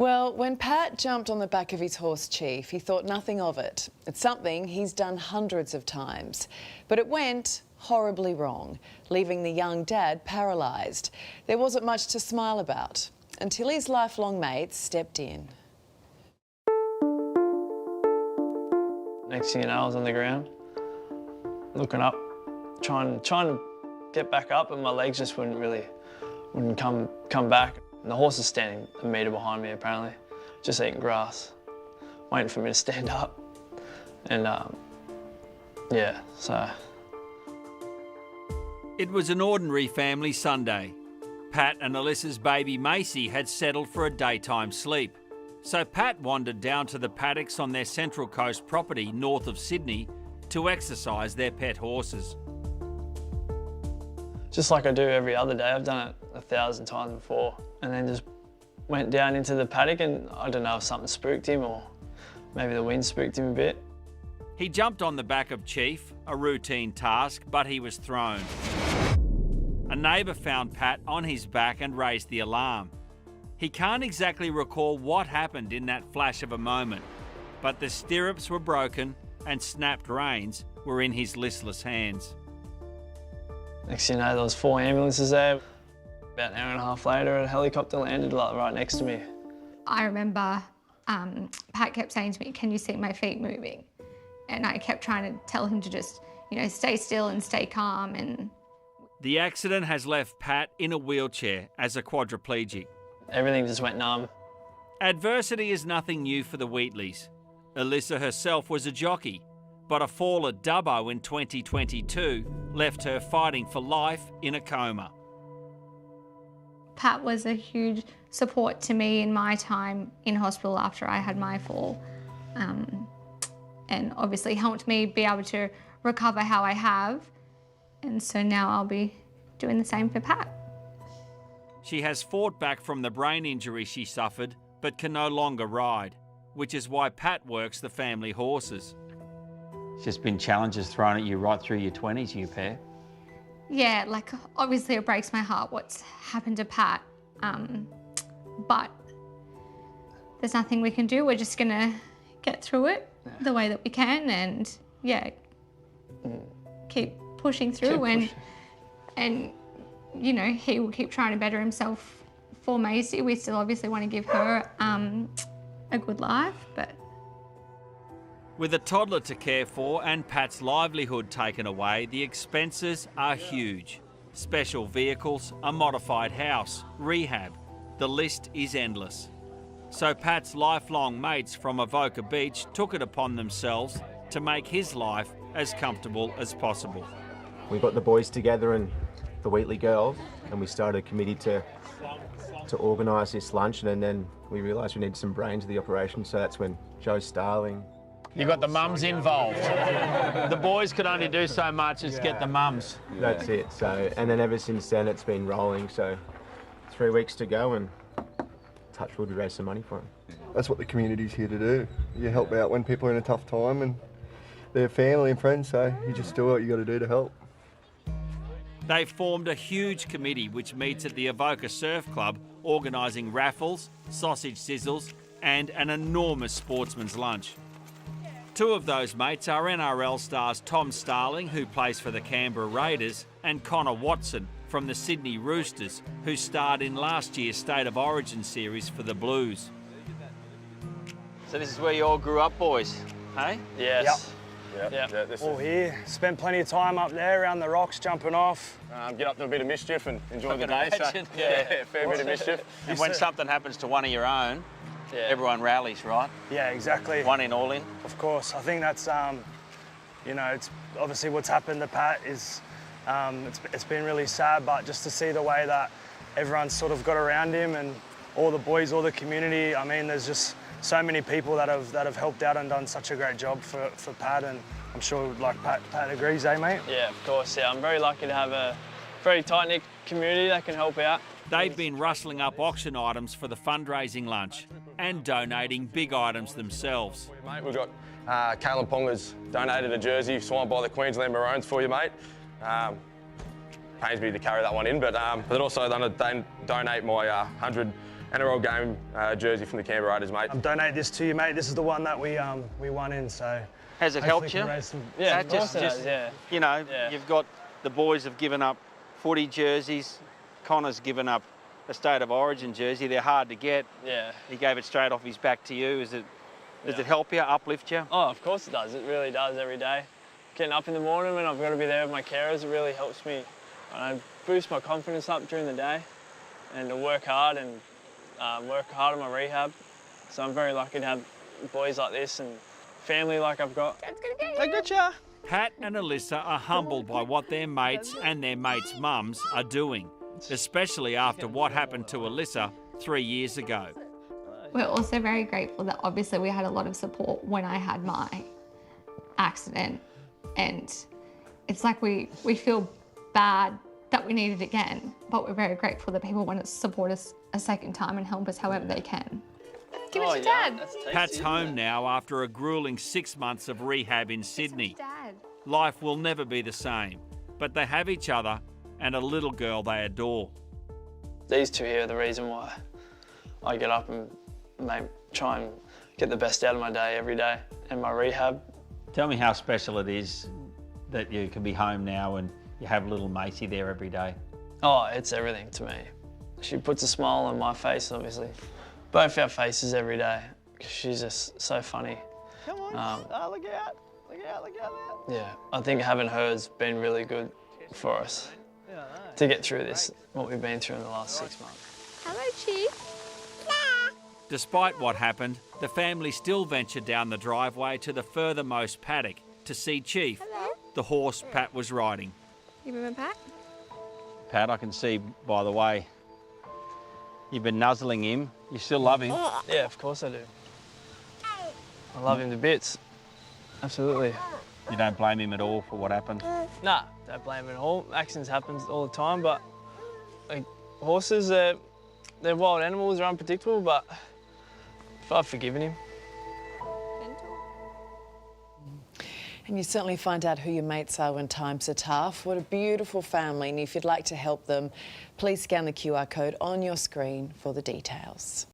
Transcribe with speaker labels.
Speaker 1: Well, when Pat jumped on the back of his horse, Chief, he thought nothing of it. It's something he's done hundreds of times. But it went horribly wrong, leaving the young dad paralysed. There wasn't much to smile about until his lifelong mates stepped in.
Speaker 2: Next thing you know, I was on the ground, looking up, trying to get back up, and my legs just wouldn't come back. And the horse is standing a metre behind me, apparently, just eating grass, waiting for me to stand up. And yeah, so.
Speaker 3: It was an ordinary family Sunday. Pat and Alyssa's baby Macy had settled for a daytime sleep. So Pat wandered down to the paddocks on their Central Coast property north of Sydney to exercise their pet horses.
Speaker 2: Just like I do every other day, I've done it 1,000 times before, and then just went down into the paddock, and I don't know if something spooked him or maybe the wind spooked him a bit.
Speaker 3: He jumped on the back of Chief, a routine task, but he was thrown. A neighbour found Pat on his back and raised the alarm. He can't exactly recall what happened in that flash of a moment, but the stirrups were broken and snapped reins were in his listless hands.
Speaker 2: Next thing you know, there was 4 ambulances there. About an hour and a half later, a helicopter landed right next to me.
Speaker 4: I remember Pat kept saying to me, "Can you see my feet moving?" And I kept trying to tell him to just, stay still and stay calm. And
Speaker 3: the accident has left Pat in a wheelchair as a quadriplegic.
Speaker 2: Everything just went numb.
Speaker 3: Adversity is nothing new for the Wheatleys. Alyssa herself was a jockey, but a fall at Dubbo in 2022 left her fighting for life in a coma.
Speaker 4: Pat was a huge support to me in my time in hospital after I had my fall, and obviously helped me be able to recover how I have. And so now I'll be doing the same for Pat.
Speaker 3: She has fought back from the brain injury she suffered, but can no longer ride, which is why Pat works the family horses.
Speaker 5: It's just been challenges thrown at you right through your 20s, you pair.
Speaker 4: Yeah, obviously it breaks my heart what's happened to Pat, but there's nothing we can do. We're just gonna get through it the way that we can, and keep pushing through. And he will keep trying to better himself for Macy. We still obviously want to give her a good life, but.
Speaker 3: With a toddler to care for and Pat's livelihood taken away, the expenses are huge. Special vehicles, a modified house, rehab. The list is endless. So Pat's lifelong mates from Avoca Beach took it upon themselves to make his life as comfortable as possible.
Speaker 6: We got the boys together and the Wheatley girls, and we started a committee to organise this lunch, and then we realised we needed some brains of the operation, so that's when Joe Starling.
Speaker 5: You got the mums involved. The boys could only do so much as get the mums.
Speaker 6: That's it. So, and then ever since then it's been rolling. So 3 weeks to go, and touch wood, we raise some money for them.
Speaker 7: That's what the community's here to do. You help out when people are in a tough time, and they're family and friends, so you just do what you got to do to help.
Speaker 3: They've formed a huge committee which meets at the Avoca Surf Club, organising raffles, sausage sizzles and an enormous sportsman's lunch. 2 of those mates are NRL stars Tom Starling, who plays for the Canberra Raiders, and Connor Watson from the Sydney Roosters, who starred in last year's State of Origin series for the Blues.
Speaker 5: So this is where you all grew up, boys, hey?
Speaker 2: Yes.
Speaker 8: Yep. All here. Spent plenty of time up there around the rocks, jumping off.
Speaker 9: Get up to a bit of mischief and enjoy the day.
Speaker 5: Imagine,
Speaker 9: so, yeah, fair bit of mischief.
Speaker 5: And when something happens to one of your own, everyone rallies, right?
Speaker 8: Yeah, exactly.
Speaker 5: One in, all in.
Speaker 8: Of course. I think that's, it's obviously what's happened to Pat is, it's been really sad, but just to see the way that everyone's sort of got around him and all the boys, all the community. I mean, there's just so many people that have helped out and done such a great job for Pat, and I'm sure Pat agrees, eh, mate?
Speaker 2: Yeah, of course. Yeah, I'm very lucky to have a very tight-knit community that can help out.
Speaker 3: They've been rustling up auction items for the fundraising lunch and donating big items themselves.
Speaker 9: Mate, we've got Caleb Ponga's donated a jersey signed by the Queensland Maroons for you, mate. Pains me to carry that one in, but also donate my 100 NRL game jersey from the Canberra Raiders, mate.
Speaker 8: Donate this to you, mate. This is the one that we won in, so...
Speaker 3: Has it
Speaker 8: hopefully
Speaker 3: helped you?
Speaker 8: can raise some-
Speaker 2: Yeah,
Speaker 3: That
Speaker 2: of course it
Speaker 3: just-
Speaker 2: has, yeah.
Speaker 3: You know,
Speaker 2: Yeah.
Speaker 3: you've got the boys have given up footy jerseys. Connor's given up a State of Origin jersey. They're hard to get.
Speaker 2: Yeah.
Speaker 3: He gave it straight off his back to you. Does
Speaker 2: Yeah.
Speaker 3: it help you, uplift you?
Speaker 2: Oh, of course it does. It really does every day. Getting up in the morning when I've got to be there with my carers, it really helps me. I boost my confidence up during the day and to work hard and work hard on my rehab. So I'm very lucky to have boys like this and family like I've got. I gotcha.
Speaker 3: Pat and Alyssa are humbled by what their mates and their mates' mums are doing, especially after what happened to Alyssa 3 years ago.
Speaker 4: We're also very grateful that obviously we had a lot of support when I had my accident, and it's like we feel bad that we need it again, but we're very grateful that people want to support us a second time and help us however they can.
Speaker 1: Give it to Dad.
Speaker 3: Pat's home now after a grueling 6 months of rehab in Sydney.
Speaker 4: Dad.
Speaker 3: Life will never be the same, but they have each other and a little girl they adore.
Speaker 2: These two here are the reason why I get up and try and get the best out of my day every day and my rehab.
Speaker 5: Tell me how special it is that you can be home now and you have little Macy there every day.
Speaker 2: Oh, it's everything to me. She puts a smile on my face, obviously. Both our faces every day, 'cause she's just so funny.
Speaker 8: Come on, look out, look out, look out.
Speaker 2: Yeah, I think having her has been really good for us to get through this, what we've been through in the last 6 months.
Speaker 4: Hello, Chief.
Speaker 3: Despite what happened, the family still ventured down the driveway to the furthermost paddock to see Chief, the horse Pat was riding.
Speaker 10: You remember Pat?
Speaker 5: Pat, I can see by the way you've been nuzzling him. You still love him.
Speaker 2: Yeah, of course I do. I love him to bits. Absolutely.
Speaker 5: You don't blame him at all for what happened.
Speaker 2: Nah, don't blame him at all. Accidents happen all the time, but like, horses, they're wild animals, they're unpredictable, but I've forgiven him.
Speaker 1: And you certainly find out who your mates are when times are tough. What a beautiful family. And if you'd like to help them, please scan the QR code on your screen for the details.